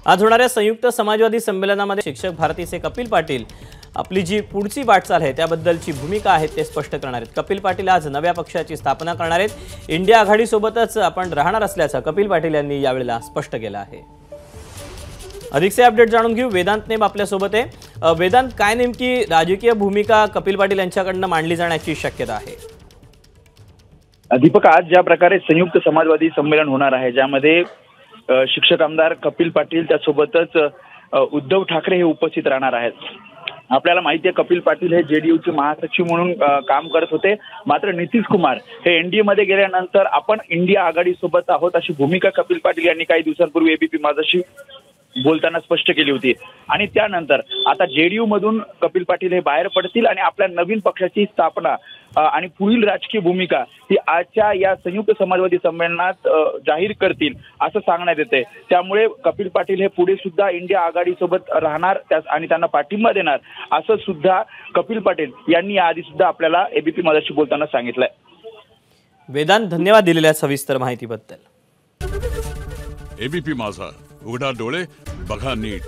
आज होणाऱ्या संयुक्त समाजवादी संमेलनामध्ये शिक्षक भारतीचे कपिल पाटील आपली जी पुढची वाटचाल आहे त्याबद्दलची भूमिका आहे ते स्पष्ट करणार आहेत। कपिल पाटील आज नव्या पक्षाची स्थापना करणार आहेत। इंडिया आघाडीसोबतच आपण राहणार असल्याचं कपिल पाटील यांनी यावेळेला स्पष्ट केलं आहे। अधिकचे अपडेट जाणून घेऊ। वेदांत नेब आपल्या सोबत आहे। वेदांत, काय नेमकी राजकीय भूमिका कपिल पाटील यांच्याकडून मांडली जाण्याची शक्यता आहे? दीपक, आज ज्या प्रकारे संयुक्त समाजवादी संमेलन होणार आहे, ज्यामध्ये शिक्षक आमदार कपिल पाटील त्यासोबतच उद्धव ठाकरे हे उपस्थित राहणार आहेत। आपल्याला माहिती आहे, कपिल पाटील हे जेडीयूचे महासचिव म्हणून काम करत होते, मात्र नितीश कुमार हे एनडीए मध्ये गेल्यानंतर आपण इंडिया आघाडी सोबत आहोत अशी भूमिका कपिल पाटील यांनी काही दिवसांपूर्वी एबीपी माझाशी बोलताना स्पष्ट केली होती। आणि त्यानंतर आता जेडीयू मधून कपिल पाटील हे बाहेर पडतील आणि आपल्या नवीन पक्षाची स्थापना आणि पुढील राजकीय भूमिका ही आजच्या या संयुक्त समाजवादी संमेलनात जाहीर करतील असं सांगण्यात येते। त्यामुळे कपिल पाटील हे पुढे सुद्धा इंडिया आघाडी सोबत राहणार आणि त्यांना पाठिंबा देणार असं सुद्धा कपिल पाटील यांनी आधी सुद्धा आपल्याला एबीपी माझाशी बोलताना सांगितलंय। वेदांत, धन्यवाद दिलेल्या सविस्तर माहितीबद्दल। एबीपी माझा, उघडा डोळे बघा नीट।